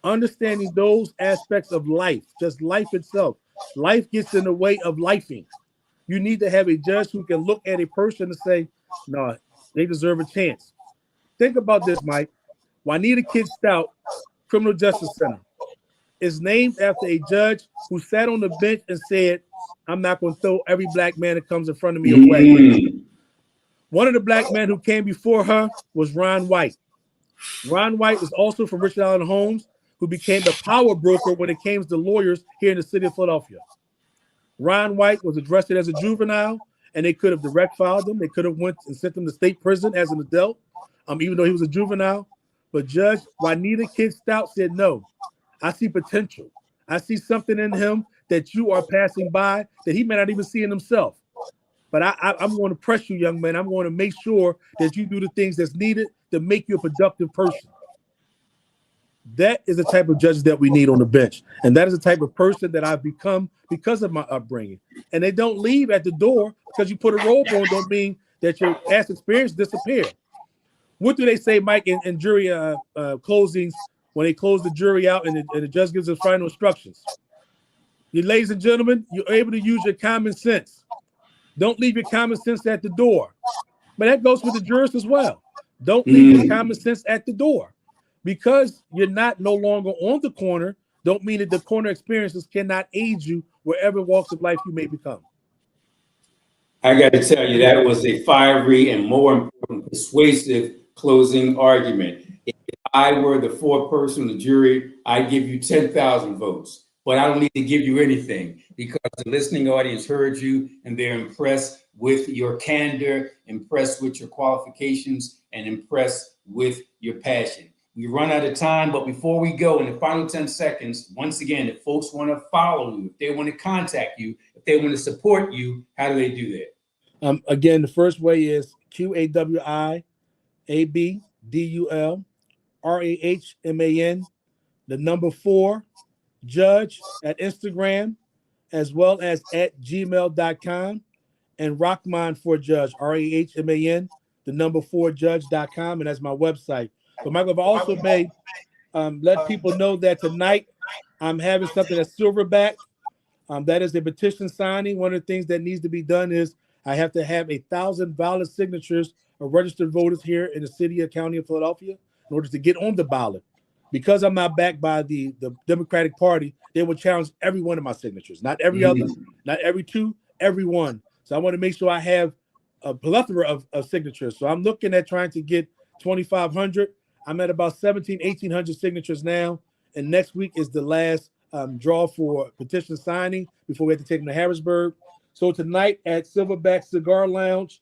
understanding those aspects of life, just life itself, life gets in the way of lifing. You need to have a judge who can look at a person and say, no, they deserve a chance. Think about this, Mike. Juanita Kid Stout Criminal Justice Center is named after a judge who sat on the bench and said, I'm not going to throw every black man that comes in front of me away. One of the black men who came before her was Ron White. Ron White is also from Richard Allen Holmes, who became the power broker when it came to lawyers here in the city of Philadelphia. Ron White was arrested as a juvenile, and they could have direct filed him. They could have went and sent him to state prison as an adult, even though he was a juvenile. But Judge Juanita Kid Stout said, no, I see potential. I see something in him that you are passing by that he may not even see in himself. But I'm going to press you, young man. I'm going to make sure that you do the things that's needed to make you a productive person. That is the type of judges that we need on the bench. And that is the type of person that I've become because of my upbringing. And they don't leave at the door because you put a robe on, don't mean that your past experience disappear. What do they say, Mike, in jury closings when they close the jury out and the judge gives us final instructions? You, ladies and gentlemen, you're able to use your common sense. Don't leave your common sense at the door. But that goes with the jurors as well. Don't leave your common sense at the door. Because you're no longer on the corner, don't mean that the corner experiences cannot aid you wherever walks of life you may become. I got to tell you, that was a fiery and more important, persuasive closing argument. If I were the fourth person in the jury, I'd give you 10,000 votes. But I don't need to give you anything because the listening audience heard you and they're impressed with your candor, impressed with your qualifications, and impressed with your passion. We run out of time, but before we go, in the final 10 seconds, once again, if folks want to follow you, if they want to contact you, if they want to support you, how do they do that? Again, the first way is QAWIABDULRAHMAN, the number 4, Judge at Instagram, as well as at gmail.com, and Rahman for Judge, RAHMAN, the number 4 judge.com, and that's my website. But Michael, if I also may let people know that tonight I'm having something that's Silverback. That is a petition signing. One of the things that needs to be done is I have to have 1,000 valid signatures of registered voters here in the city and county of Philadelphia in order to get on the ballot. Because I'm not backed by the Democratic Party, they will challenge every one of my signatures. Not every other, not every 2, every one. So I want to make sure I have a plethora of signatures. So I'm looking at trying to get 2,500. I'm at about 1,800 signatures now. And next week is the last draw for petition signing before we have to take them to Harrisburg. So tonight at Silverback Cigar Lounge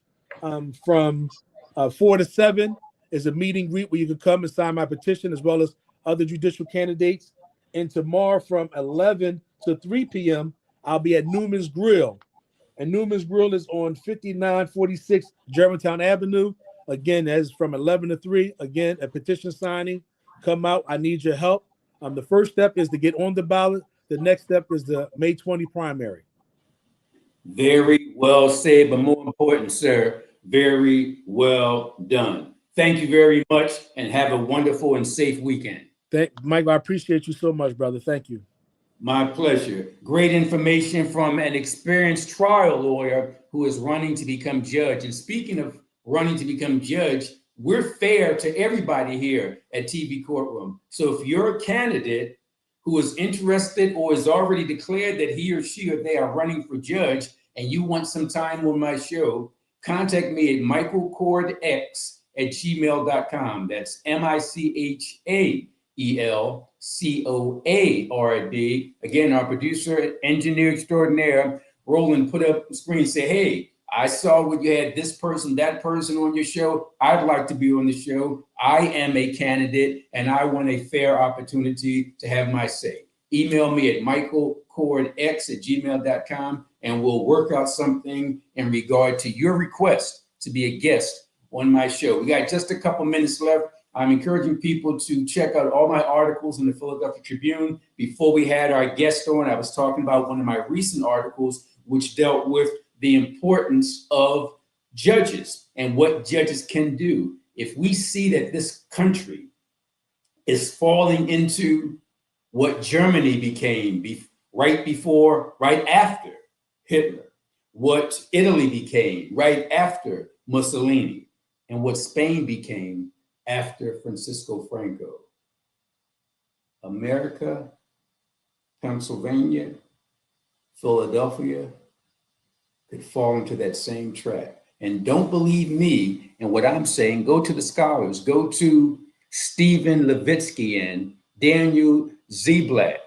from 4 to 7 is a meet and greet where you can come and sign my petition as well as other judicial candidates. And tomorrow from 11 to 3 p.m., I'll be at Newman's Grill. And Newman's Grill is on 5946 Germantown Avenue. Again, that's from 11 to 3. Again, a petition signing. Come out. I need your help. The first step is to get on the ballot. The next step is the May 20 primary. Very well said, but more important, sir, very well done. Thank you very much and have a wonderful and safe weekend. Michael, I appreciate you so much, brother. Thank you. My pleasure. Great information from an experienced trial lawyer who is running to become judge. And speaking of running to become judge, we're fair to everybody here at TV Courtroom. So if you're a candidate who is interested or is already declared that he or she or they are running for judge and you want some time on my show, contact me at michaelcoard@gmail.com. That's MICHAELCOARD. Again, our producer, engineer extraordinaire, Roland, put up the screen, say, hey, I saw what you had, this person, that person on your show. I'd like to be on the show. I am a candidate and I want a fair opportunity to have my say. Email me at michaelcoardx@gmail.com and we'll work out something in regard to your request to be a guest on my show. We got just a couple minutes left. I'm encouraging people to check out all my articles in the Philadelphia Tribune. Before we had our guest on, I was talking about one of my recent articles, which dealt with the importance of judges and what judges can do. If we see that this country is falling into what Germany became right after Hitler, what Italy became right after Mussolini, and what Spain became after Francisco Franco. America, Pennsylvania, Philadelphia could fall into that same trap. And don't believe me and what I'm saying, go to the scholars, go to Stephen Levitsky and Daniel Ziblatt,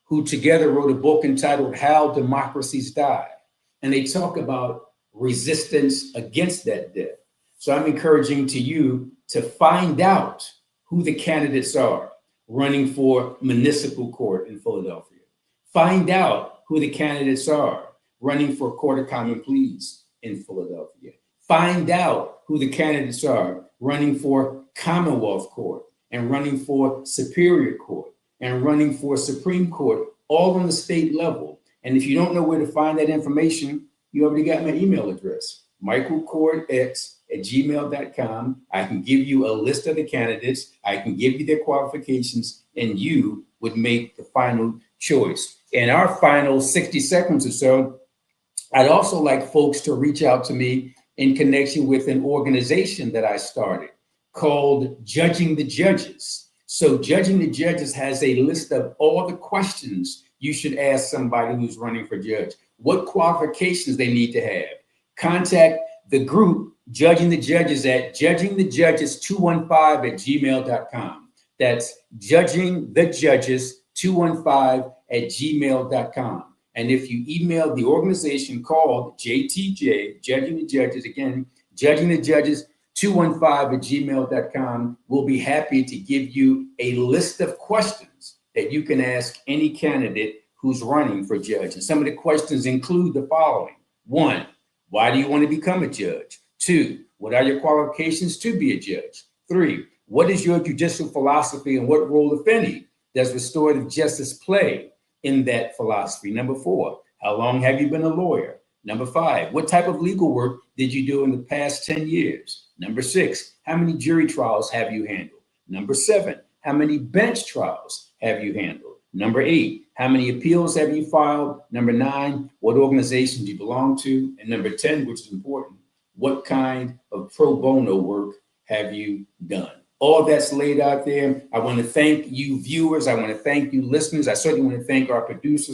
who together wrote a book entitled How Democracies Die. And they talk about resistance against that death. So I'm encouraging to you to find out who the candidates are running for municipal court in Philadelphia. Find out who the candidates are running for Court of Common Pleas in Philadelphia. Find out who the candidates are running for Commonwealth Court and running for Superior Court and running for Supreme Court, all on the state level. And if you don't know where to find that information, you already got my email address, michaelcordx@gmail.com. I can give you a list of the candidates. I can give you their qualifications, and you would make the final choice. In our final 60 seconds or so, I'd also like folks to reach out to me in connection with an organization that I started called Judging the Judges. So Judging the Judges has a list of all the questions you should ask somebody who's running for judge, what qualifications they need to have. Contact the group Judging the Judges at judgingthejudges215@gmail.com. That's judgingthejudges215@gmail.com. And if you email the organization called JTJ, Judging the Judges, again, judgingthejudges215@gmail.com, we'll be happy to give you a list of questions that you can ask any candidate who's running for judge. And some of the questions include the following. 1, why do you want to become a judge? 2, what are your qualifications to be a judge? 3, what is your judicial philosophy and what role, if any, does restorative justice play in that philosophy? Number 4, how long have you been a lawyer? Number 5, what type of legal work did you do in the past 10 years? Number 6, how many jury trials have you handled? Number 7, how many bench trials have you handled? Number 8, how many appeals have you filed? Number 9, what organization do you belong to? And number 10, which is important, what kind of pro bono work have you done? All that's laid out there. I want to thank you viewers. I want to thank you listeners. I certainly want to thank our producer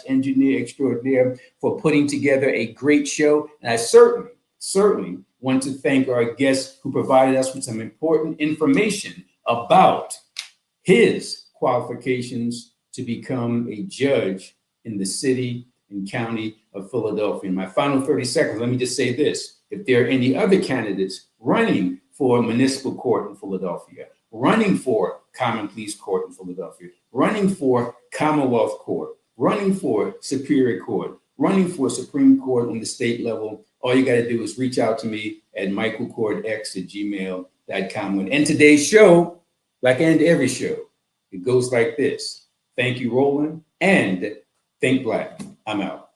/ engineer extraordinaire for putting together a great show. And I certainly want to thank our guest who provided us with some important information about his qualifications to become a judge in the city and county of Philadelphia. In my final 30 seconds, let me just say this. If there are any other candidates running for municipal court in Philadelphia, running for Common Pleas Court in Philadelphia, running for Commonwealth Court, running for Superior Court, running for Supreme Court on the state level, all you got to do is reach out to me at michaelcordx@gmail.com. And today's show, like I end every show, it goes like this. Thank you, Roland, and think Black. I'm out.